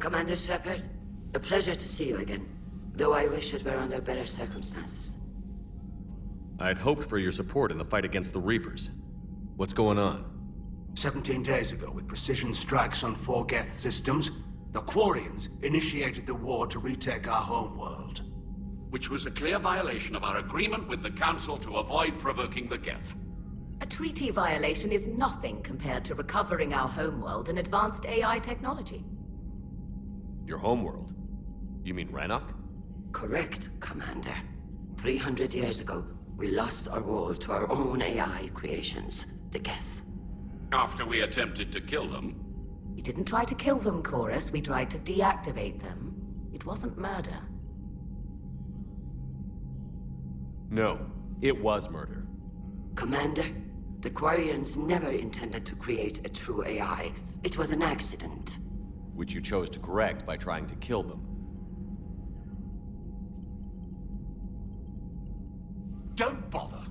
Commander Shepard, a pleasure to see you again, though I wish it were under better circumstances. I had hoped for your support in the fight against the Reapers. What's going on? 17 days ago, with precision strikes on 4 Geth systems, the Quarians initiated the war to retake our homeworld. Which was a clear violation of our agreement with the Council to avoid provoking the Geth. A treaty violation is nothing compared to recovering our homeworld and advanced AI technology. Your homeworld? You mean Rannoch? Correct, Commander. 300 years ago, we lost our world to our own AI creations, the Geth. After we attempted to kill them. We didn't try to kill them, Chorus. We tried to deactivate them. It wasn't murder. No, it was murder. Commander, the Quarians never intended to create a true AI. It was an accident. Which you chose to correct by trying to kill them. Don't bother.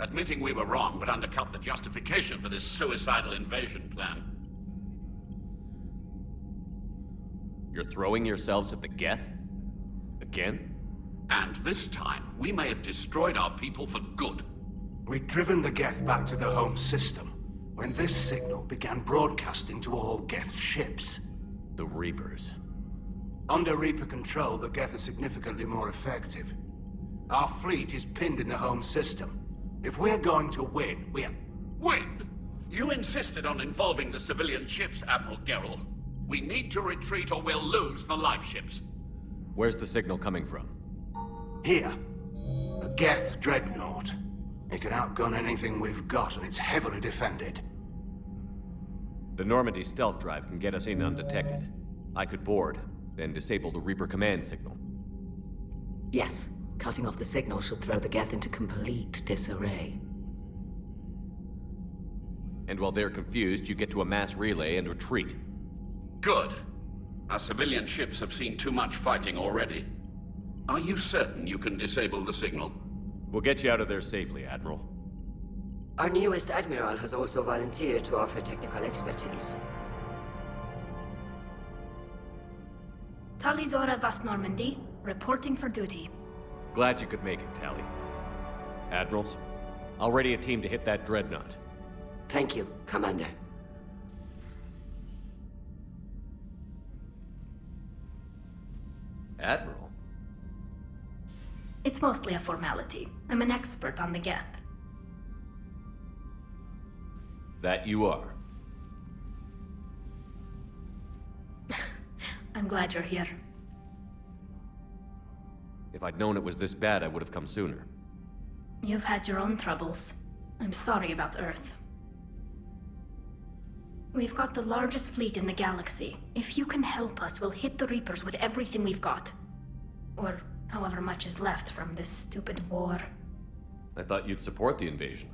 Admitting we were wrong would undercut the justification for this suicidal invasion plan. You're throwing yourselves at the Geth? Again? And this time, we may have destroyed our people for good. We'd driven the Geth back to the home system, when this signal began broadcasting to all Geth ships. The Reapers. Under Reaper control, the Geth are significantly more effective. Our fleet is pinned in the home system. If we're going to win, Win? You insisted on involving the civilian ships, Admiral Gerrel. We need to retreat or we'll lose the live ships. Where's the signal coming from? Here. A Geth dreadnought. It can outgun anything we've got, and it's heavily defended. The Normandy stealth drive can get us in undetected. I could board, then disable the Reaper command signal. Yes, cutting off the signal should throw the Geth into complete disarray. And while they're confused, you get to a mass relay and retreat. Good. Our civilian ships have seen too much fighting already. Are you certain you can disable the signal? We'll get you out of there safely, Admiral. Our newest Admiral has also volunteered to offer technical expertise. Tali Zora Vast Normandy, reporting for duty. Glad you could make it, Tali. Admirals, I'll ready a team to hit that dreadnought. Thank you, Commander. Admiral? It's mostly a formality. I'm an expert on the Geth. That you are. I'm glad you're here. If I'd known it was this bad, I would have come sooner. You've had your own troubles. I'm sorry about Earth. We've got the largest fleet in the galaxy. If you can help us, we'll hit the Reapers with everything we've got. Or however much is left from this stupid war. I thought you'd support the invasion.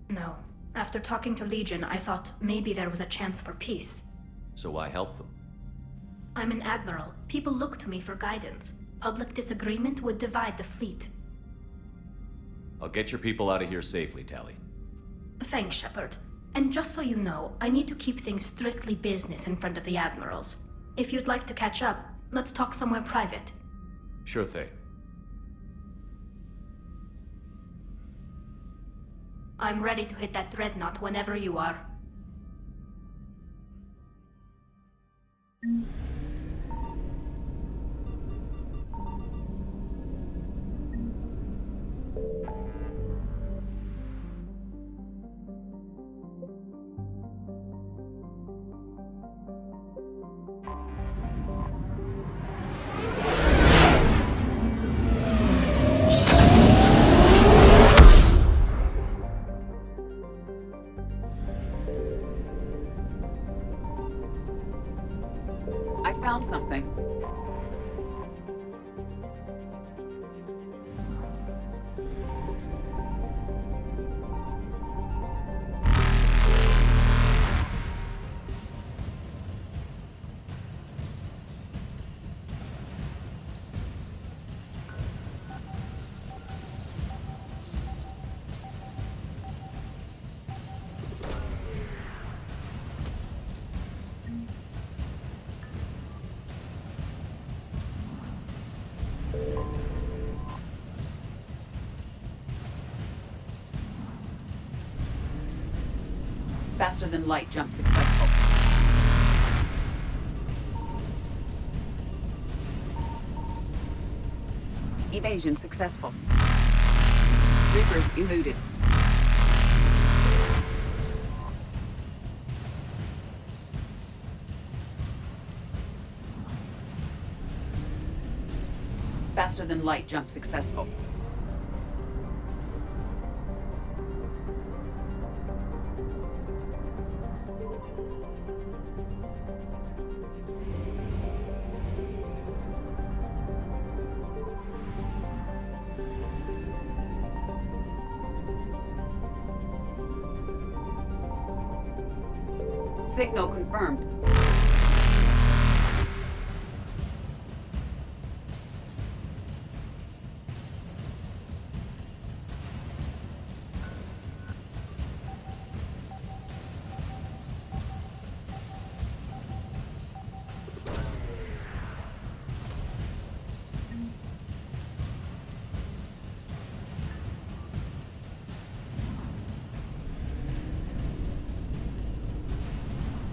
No. After talking to Legion, I thought maybe there was a chance for peace. So why help them? I'm an admiral. People look to me for guidance. Public disagreement would divide the fleet. I'll get your people out of here safely, Tali. Thanks, Shepard. And just so you know, I need to keep things strictly business in front of the admirals. If you'd like to catch up, let's talk somewhere private. Sure thing. I'm ready to hit that dreadnought whenever you are. Faster than light jump successful. Evasion successful. Reapers eluded. Faster than light jump successful. Signal confirmed.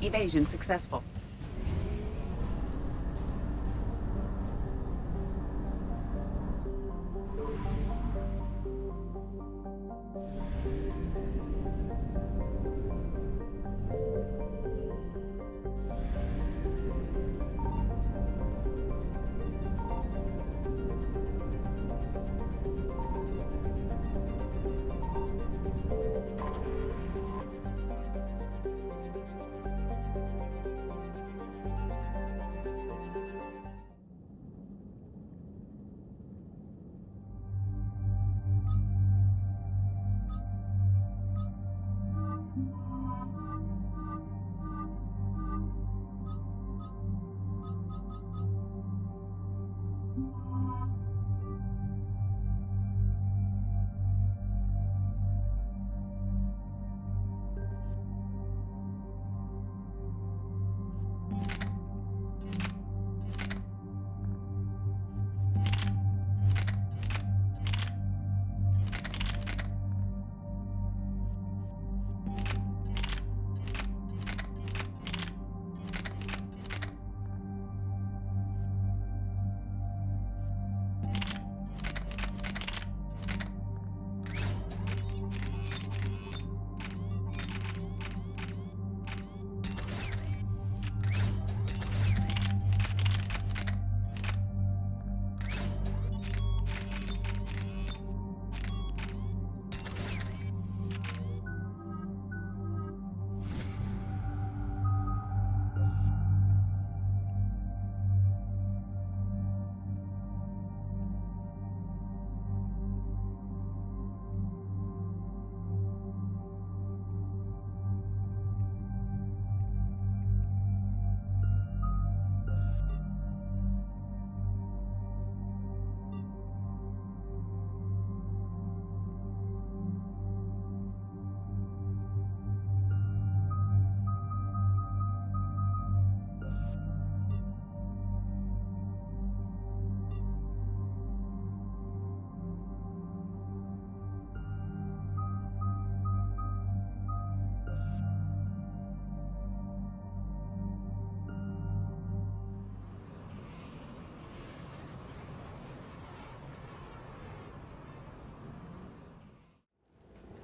Evasion successful.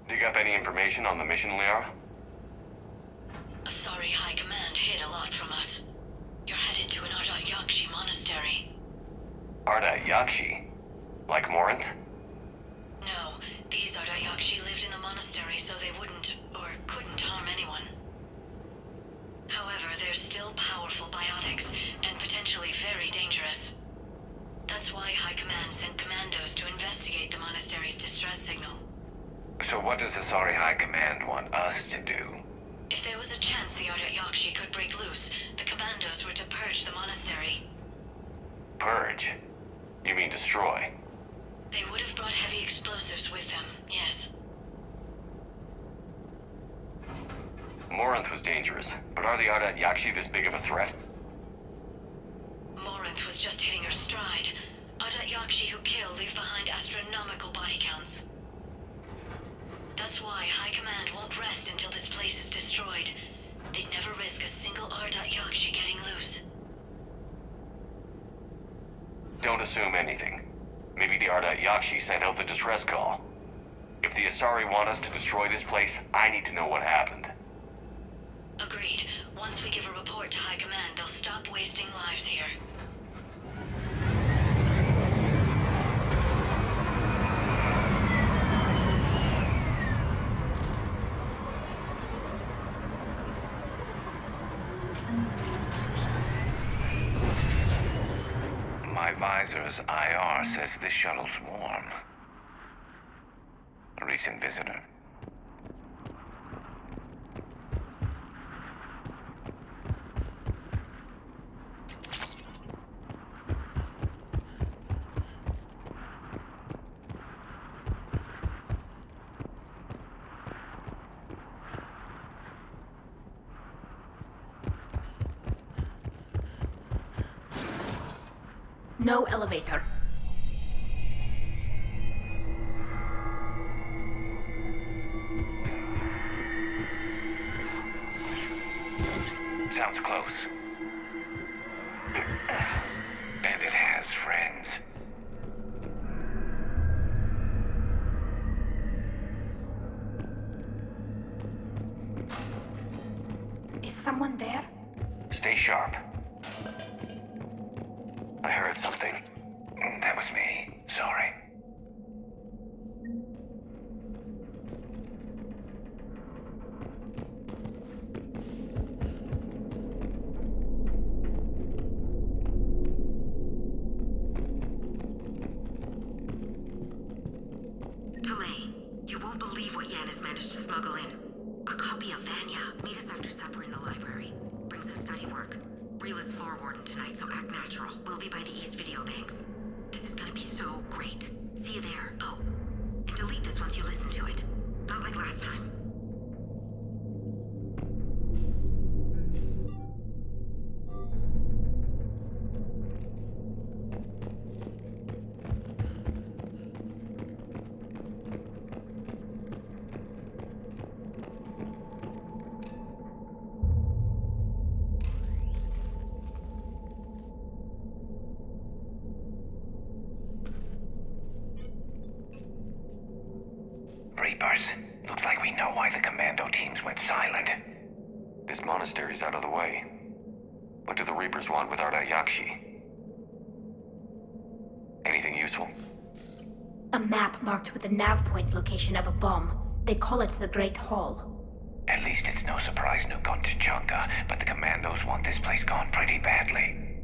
Dig up any information on the mission, Liara? Asari High Command hid a lot from us. You're headed to an Ardat Yakshi monastery. Ardat Yakshi? Like Morinth? No, these Ardat Yakshi lived in the monastery so they wouldn't, or couldn't harm anyone. However, they're still powerful biotics, and potentially very dangerous. That's why High Command sent commandos to investigate the monastery's distress signal. So what does Asari High Command want us to do? If there was a chance the Ardat Yakshi could break loose, the commandos were to purge the monastery. Purge? You mean destroy? They would have brought heavy explosives with them, yes. Morinth was dangerous, but are the Ardat Yakshi this big of a threat? Morinth was just hitting her stride. Ardat Yakshi who kill leave behind astronomical body counts. That's That's why High Command won't rest until this place is destroyed. They'd never risk a single Ardat Yakshi getting loose. Don't assume anything. Maybe the Ardat Yakshi sent out the distress call. If the Asari want us to destroy this place, I need to know what happened. Agreed. Once we give a report to High Command, they'll stop wasting lives here. My visor's IR says this shuttle's warm. A recent visitor. No elevator. Sounds close. And it has friends. Is someone there? Stay sharp. I heard something. That was me. Sorry. Tali, you won't believe what Yan has managed to smuggle in. A copy of Vanya. Meet us after supper in the library. Bring some study work. Reel is floor warden tonight, so act natural. We'll be by the East Video Banks. This is gonna be so great. See you there. Oh, and delete this once you listen to it. Not like last time. Reapers. Looks like we know why the commando teams went silent. This monastery's out of the way. What do the Reapers want with Ardat Yakshi? Anything useful? A map marked with the nav point location of a bomb. They call it the Great Hall. At least it's no surprise Nuke got Tachanka, but the commandos want this place gone pretty badly.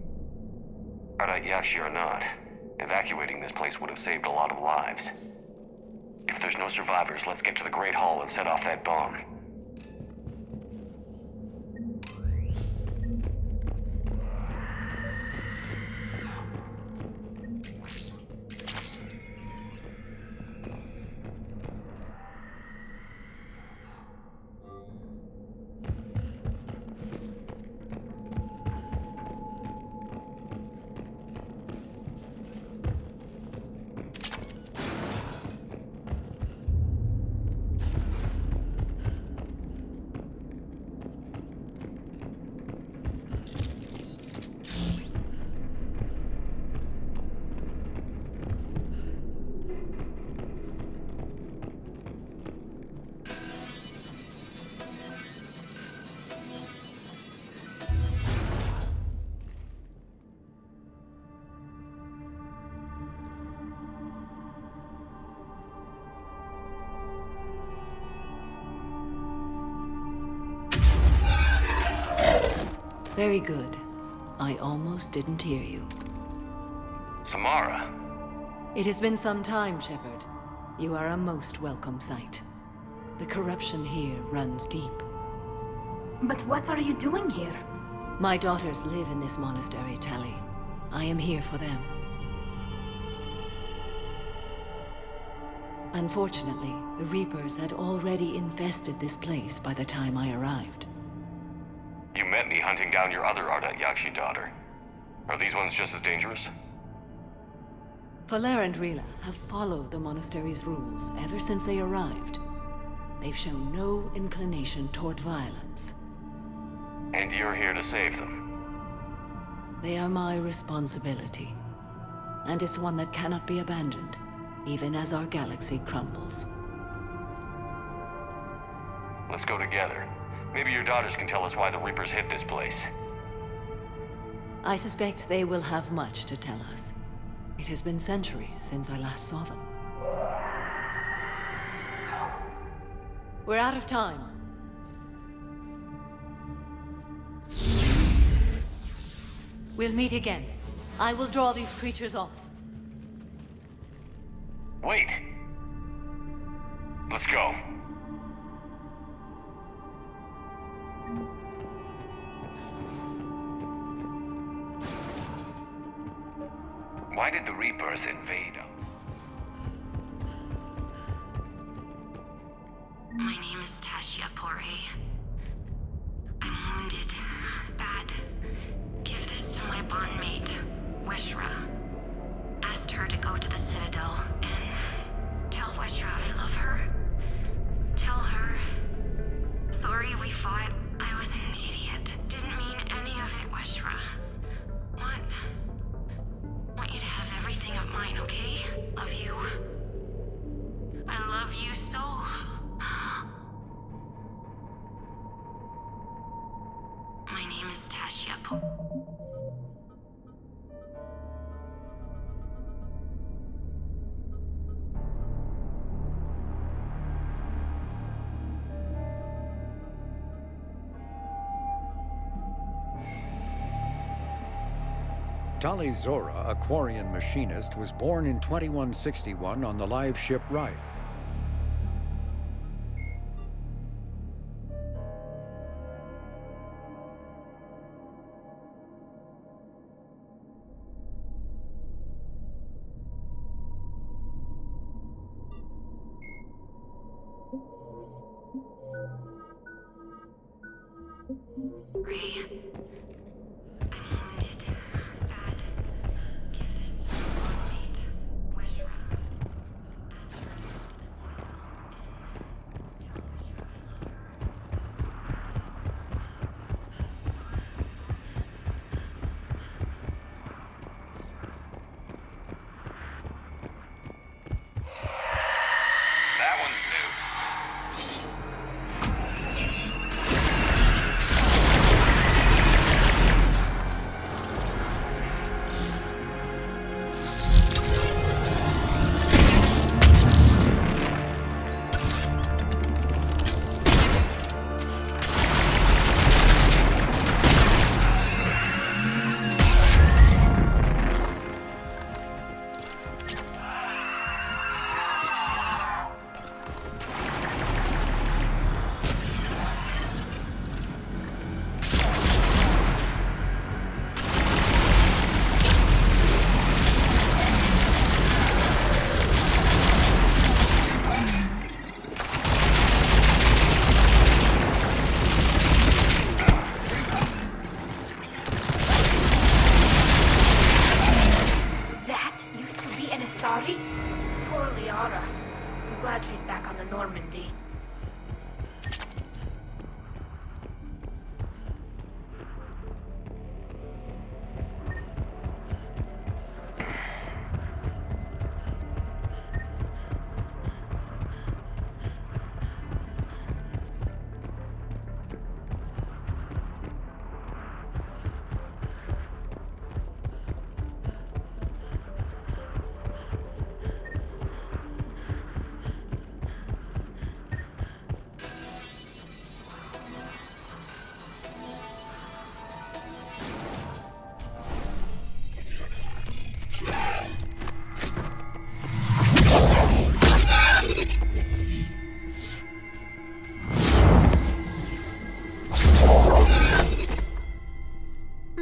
Ardat Yakshi or not, evacuating this place would have saved a lot of lives. If there's no survivors, let's get to the Great Hall and set off that bomb. Very good. I almost didn't hear you. Samara! It has been some time, Shepard. You are a most welcome sight. The corruption here runs deep. But what are you doing here? My daughters live in this monastery, Tali. I am here for them. Unfortunately, the Reapers had already infested this place by the time I arrived. You met me hunting down your other Ardat Yakshi daughter. Are these ones just as dangerous? Valer and Rila have followed the monastery's rules ever since they arrived. they've shown no inclination toward violence. And you're here to save them. They are my responsibility. And it's one that cannot be abandoned, even as our galaxy crumbles. Let's go together. Maybe your daughters can tell us why the Reapers hit this place. I suspect they will have much to tell us. It has been centuries since I last saw them. We're out of time. We'll meet again. I will draw these creatures off. Wait! Let's go. Why did the Reapers invade them? My name is Tashia Pore. I'm wounded. Bad. Give this to my bondmate, Weshra. Asked her to go to the Citadel and tell Weshra I love her. Tell her. Sorry we fought. I was an idiot. Didn't mean any of it, Weshra. Want you to have everything of mine, okay? Love you. I love you so. My name is Tashia Tali Zora, a quarian machinist, was born in 2161 on the live ship Raya. Ray.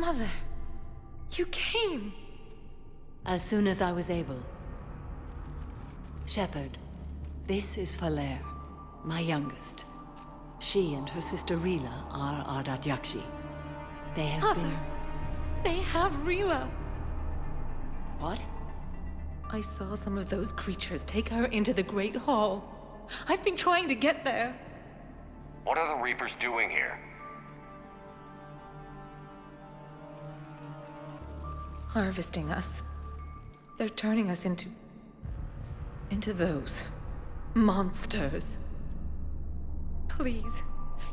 Mother, you came. As soon as I was able. Shepard, this is Falere, my youngest. She and her sister Rila are Ardat Yakshi. They have been... They have Rila. What? I saw some of those creatures take her into the Great Hall. I've been trying to get there. What are the Reapers doing here? Harvesting us. They're turning us into those monsters. Please,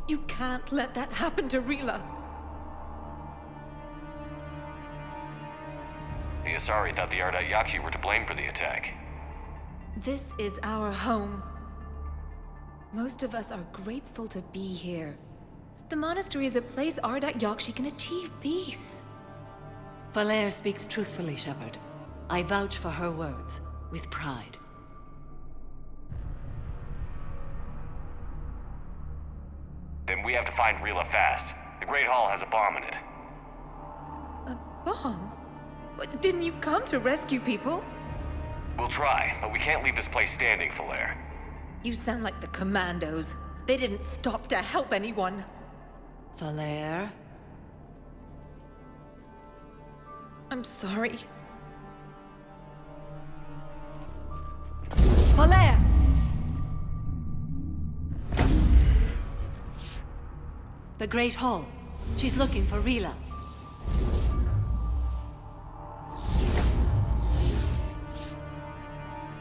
you can't let that happen to Rila. The Asari thought the Ardayakshi were to blame for the attack. This is our home. Most of us are grateful to be here. The monastery is a place Ardat Yakshi can achieve peace. Valere speaks truthfully, Shepard. I vouch for her words, with pride. Then we have to find Rila fast. The Great Hall has a bomb in it. A bomb? What, didn't you come to rescue people? We'll try, but we can't leave this place standing, Valere. You sound like the Commandos. They didn't stop to help anyone. Valere? I'm sorry. Valere! The Great Hall. She's looking for Rila.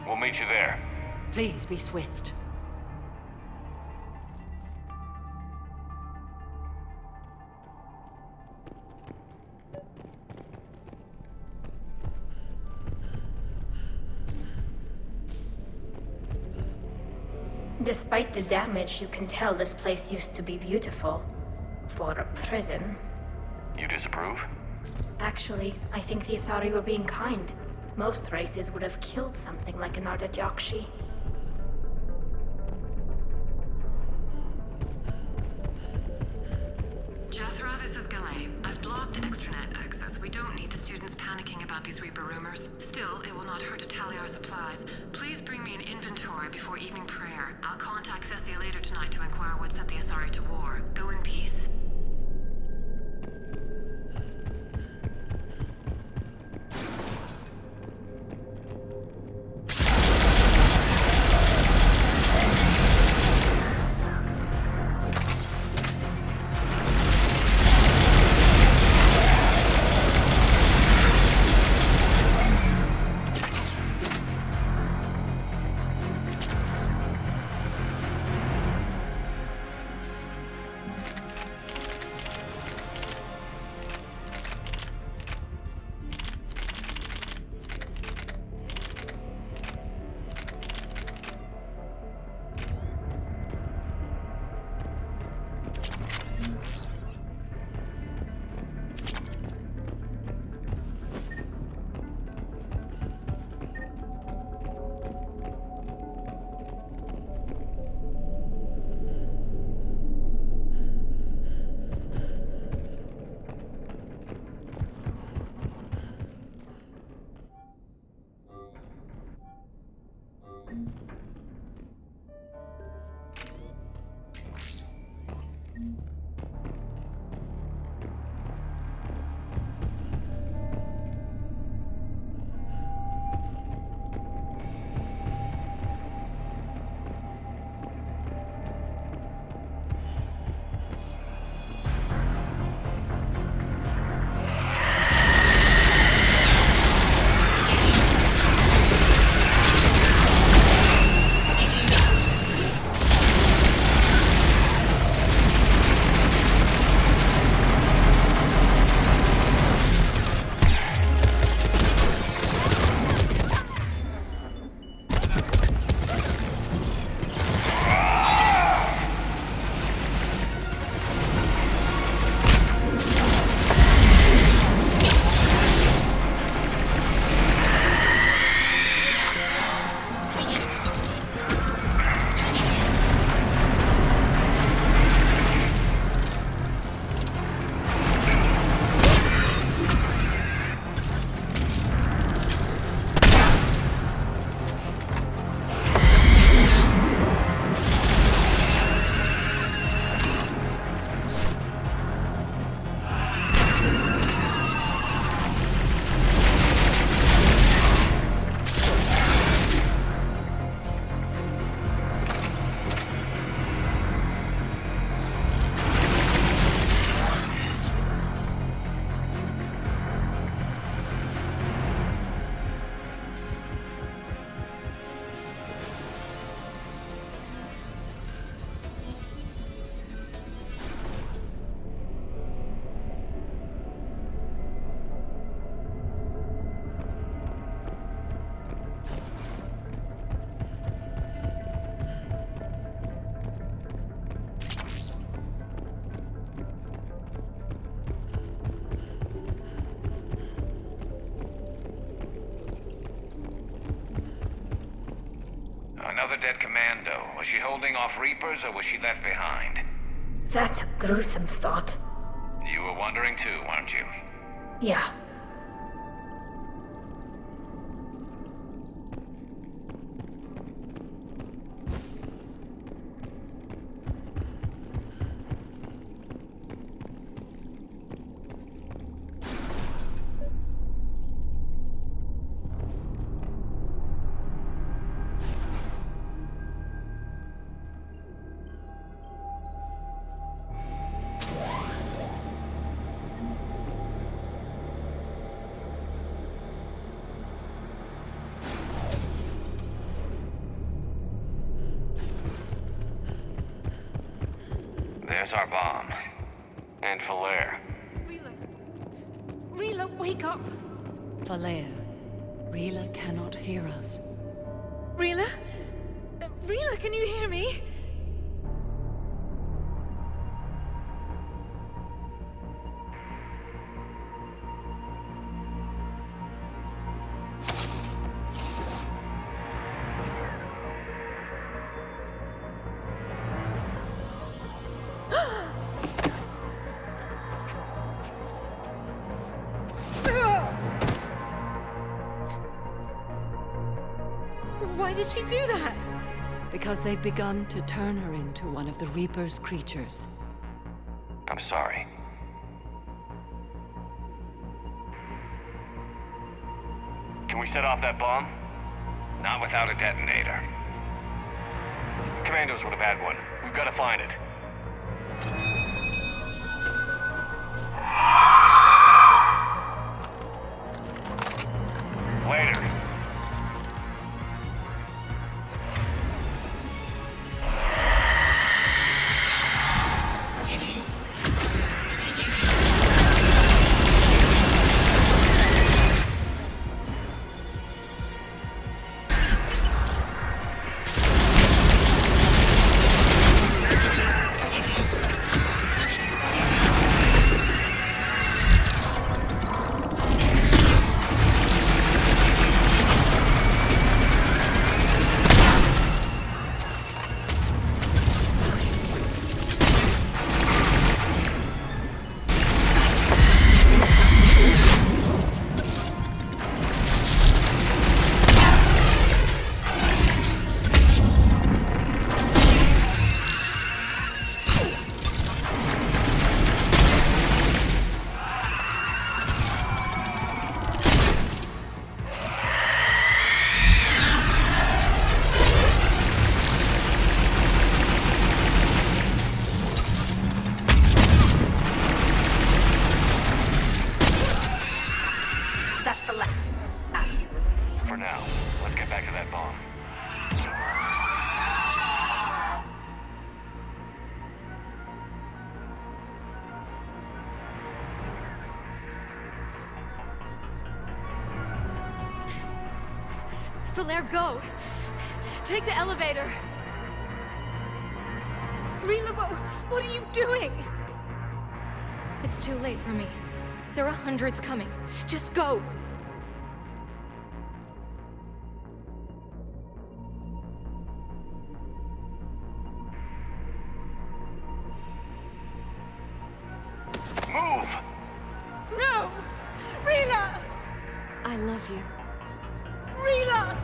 We'll meet you there. Please be swift. Despite the damage, you can tell this place used to be beautiful. For a prison. You disapprove? Actually, I think the Asari were being kind. Most races would have killed something like an Ardat Yakshi. Jethro, this is Galay. I've blocked extranet access. We don't need the students panicking about these Reaper rumors. Still, it will not hurt to tally our supplies. Please bring me an inventory before evening prayer. I'll contact Cessia later tonight to inquire what set the Asari to war. Go in peace. Another dead commando. Was she holding off Reapers or was she left behind? That's a gruesome thought. You were wondering too, weren't you? Yeah. There's our bomb. And Falaire. Rila, wake up! Falaire, Rila cannot hear us. Rila? Rila, can you hear me? Why did she do that? Because they've begun to turn her into one of the Reaper's creatures. I'm sorry. Can we set off that bomb? Not without a detonator. Commandos would have had one. We've got to find it. Later. For now, let's get back to that bomb. Falaire, go! Take the elevator! Rila, what are you doing? It's too late for me. There are hundreds coming. Just go! Move! No! Rila! I love you. Rila!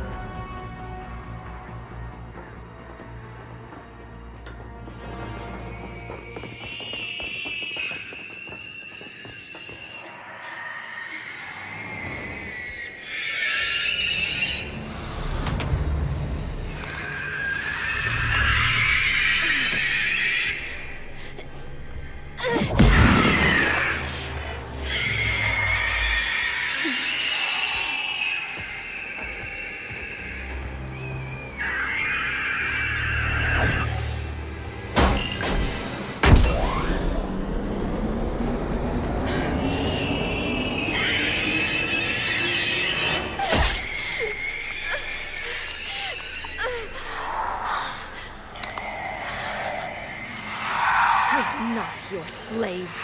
We're not your slaves.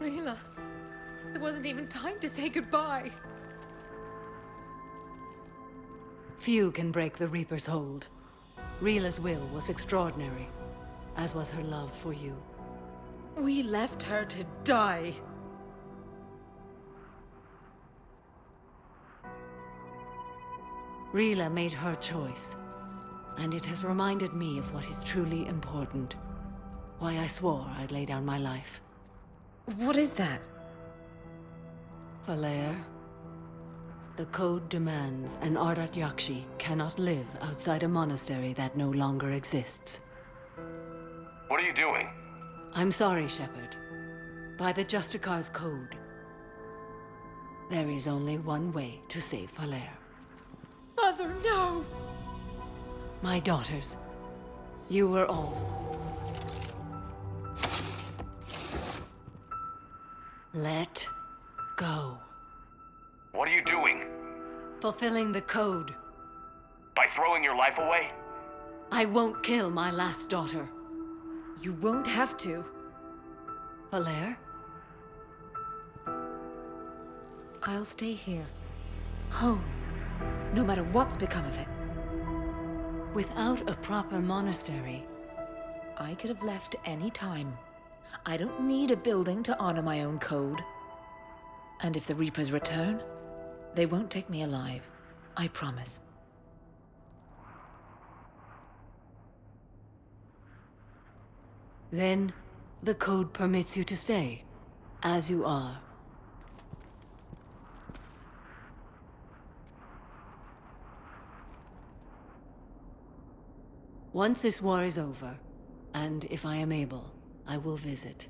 Rila, there wasn't even time to say goodbye. Few can break the Reaper's hold. Rila's will was extraordinary, as was her love for you. We left her to die. Rila made her choice, and it has reminded me of what is truly important. Why I swore I'd lay down my life. What is that? Falair, the code demands an Ardat Yakshi cannot live outside a monastery that no longer exists. What are you doing? I'm sorry, Shepard. By the Justicar's code, there is only one way to save Falair. Mother, no! My daughters, you were all. Let go. What are you doing? Fulfilling the code. By throwing your life away? I won't kill my last daughter. You won't have to. Falair? I'll stay here. Home. No matter what's become of it. Without a proper monastery, I could have left any time. I don't need a building to honor my own code. And if the Reapers return, they won't take me alive. I promise. Then, the code permits you to stay, as you are. Once this war is over, and if I am able, I will visit,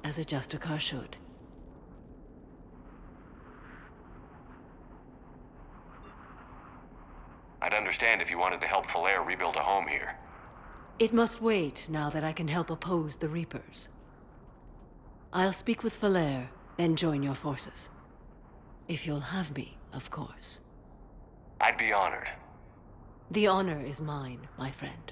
as a Justicar should. I'd understand if you wanted to help Falair rebuild a home here. It must wait now that I can help oppose the Reapers. I'll speak with Falair, then join your forces. If you'll have me, of course. I'd be honored. The honor is mine, my friend.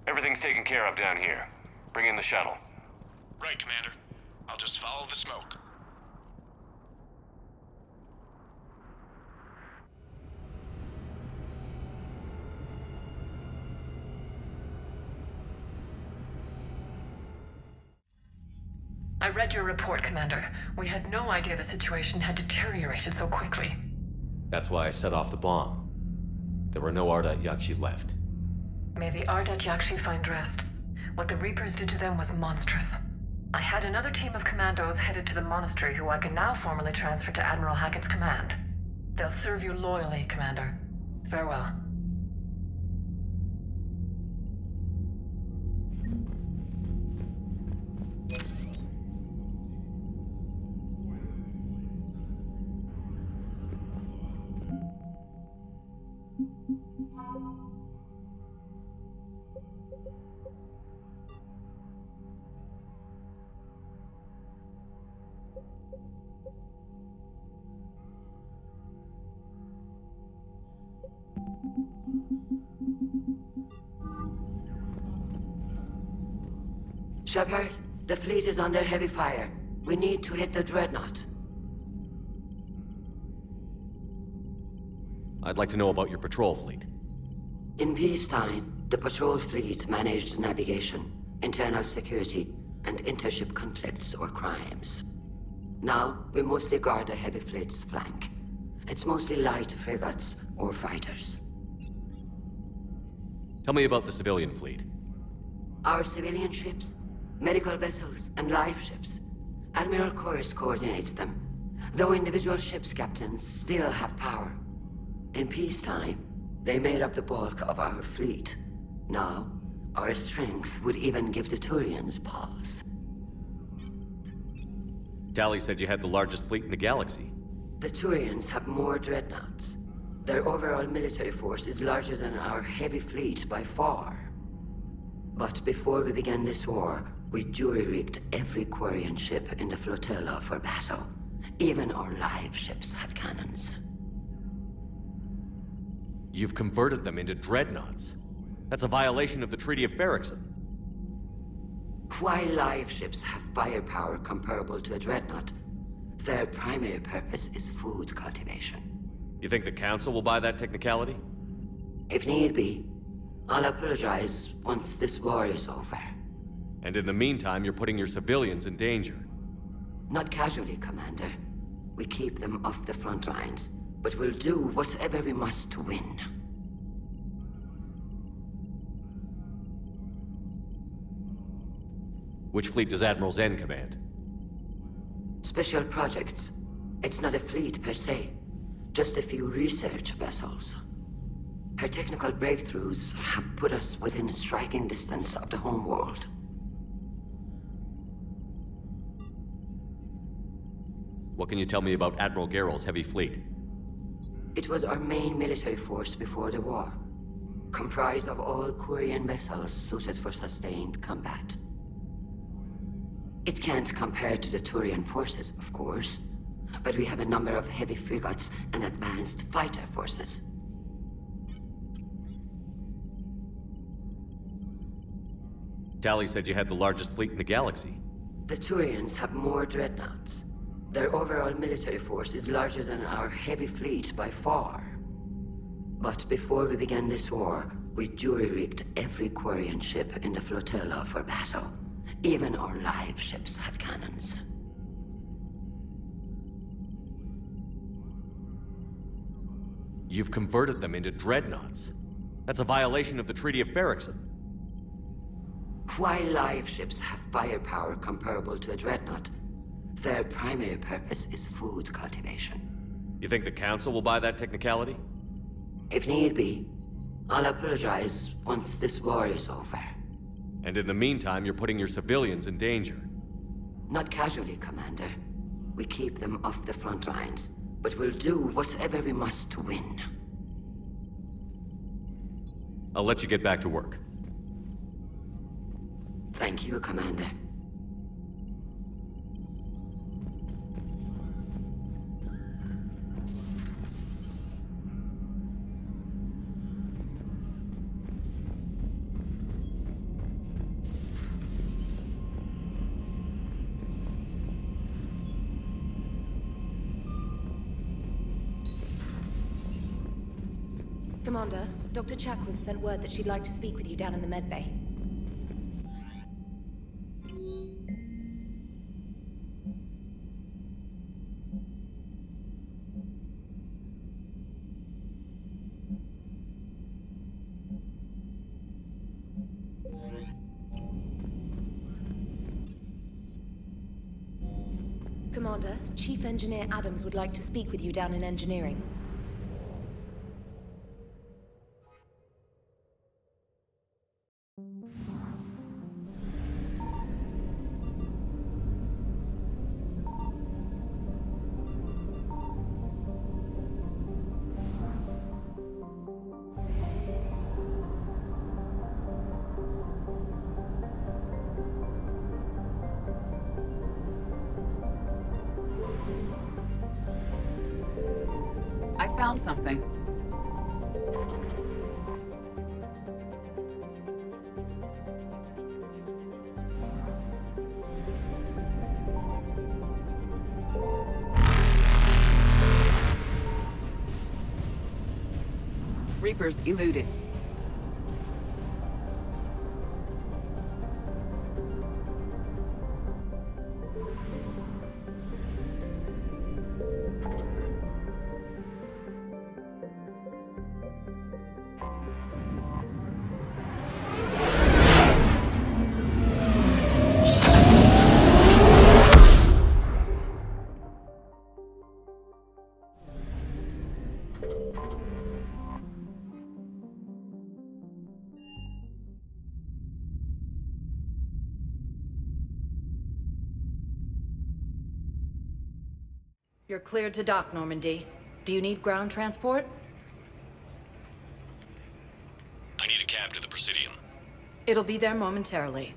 Everything's taken care of down here. Bring in the shuttle. Right, Commander. I'll just follow the smoke. I read your report, Commander. We had no idea the situation had deteriorated so quickly. That's why I set off the bomb. There were no Ardat Yakshi left. May the Ardat Yakshi find rest. What the Reapers did to them was monstrous. I had another team of commandos headed to the monastery who I can now formally transfer to Admiral Hackett's command. They'll serve you loyally, Commander. Farewell. Shepard, the fleet is under heavy fire. We need to hit the dreadnought. I'd like to know about your patrol fleet. In peacetime, the patrol fleet managed navigation, internal security, and intership conflicts or crimes. Now, we mostly guard the heavy fleet's flank. It's mostly light frigates or fighters. Tell me about the civilian fleet. Our civilian ships, medical vessels, and live ships. Admiral Chorus coordinates them, though individual ships' captains still have power. In peacetime, they made up the bulk of our fleet. Now, our strength would even give the Turians pause. Tali said you had the largest fleet in the galaxy. The Turians have more dreadnoughts. Their overall military force is larger than our heavy fleet by far. But before we began this war, we jury-rigged every quarian ship in the flotilla for battle. Even our live ships have cannons. You've converted them into dreadnoughts. That's a violation of the Treaty of Ferrixon. While live ships have firepower comparable to a dreadnought, their primary purpose is food cultivation. You think the Council will buy that technicality? If need be, I'll apologize once this war is over. And in the meantime, you're putting your civilians in danger. Not casually, Commander. We keep them off the front lines, but we'll do whatever we must to win. Which fleet does Admiral Zen command? Special projects. It's not a fleet per se, just a few research vessels. Her technical breakthroughs have put us within striking distance of the homeworld. What can you tell me about Admiral Geral's heavy fleet? It was our main military force before the war, comprised of all quarian vessels suited for sustained combat. It can't compare to the Turian forces, of course, but we have a number of heavy frigates and advanced fighter forces. Tali said you had the largest fleet in the galaxy. The Turians have more dreadnoughts. Their overall military force is larger than our heavy fleet by far. But before we began this war, we jury-rigged every quarian ship in the flotilla for battle. Even our live ships have cannons. You've converted them into dreadnoughts. That's a violation of the Treaty of Ferrixon. While live ships have firepower comparable to a dreadnought, their primary purpose is food cultivation. You think the Council will buy that technicality? If need be, I'll apologize once this war is over. And in the meantime, you're putting your civilians in danger. Not casually, Commander. We keep them off the front lines, but we'll do whatever we must to win. I'll let you get back to work. Thank you, Commander. Commander, Dr. Chakwas sent word that she'd like to speak with you down in the medbay. Commander, Chief Engineer Adams would like to speak with you down in engineering. I found something. Reapers eluded. You're cleared to dock, Normandy. Do you need ground transport? I need a cab to the Presidium. It'll be there momentarily.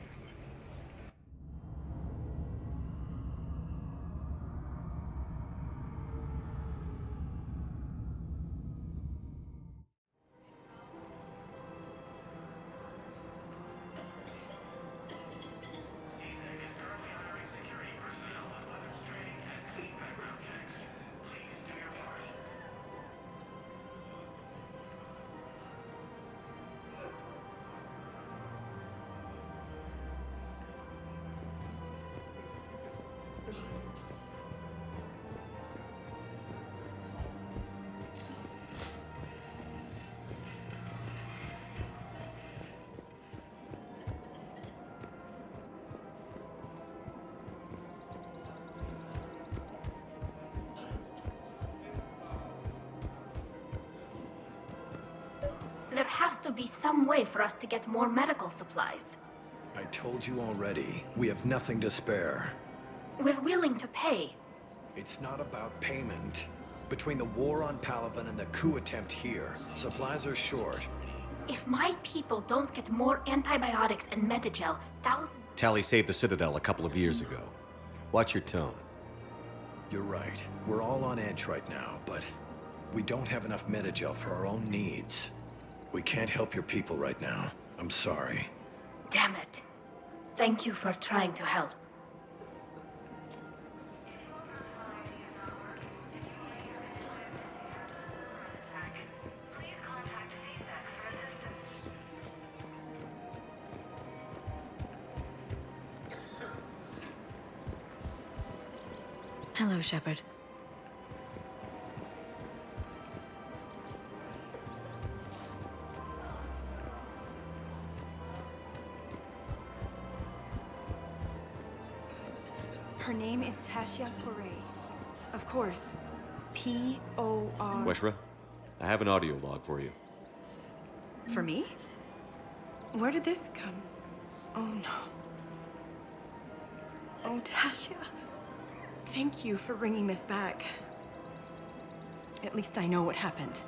has to be some way for us to get more medical supplies. I told you already, we have nothing to spare. We're willing to pay. It's not about payment. Between the war on Palaven and the coup attempt here, supplies are short. If my people don't get more antibiotics and Medigel, thousands... Tali saved the Citadel a couple of years ago. Watch your tone. You're right. We're all on edge right now, but we don't have enough Medigel for our own needs. We can't help your people right now. I'm sorry. Damn it. Thank you for trying to help. Hello, Shepard. Her name is Tasha Poray. Of course. P-O-R... Weshra, I have an audio log for you. For me? Where did this come? Oh, no. Oh, Tasha. Thank you for bringing this back. At least I know what happened.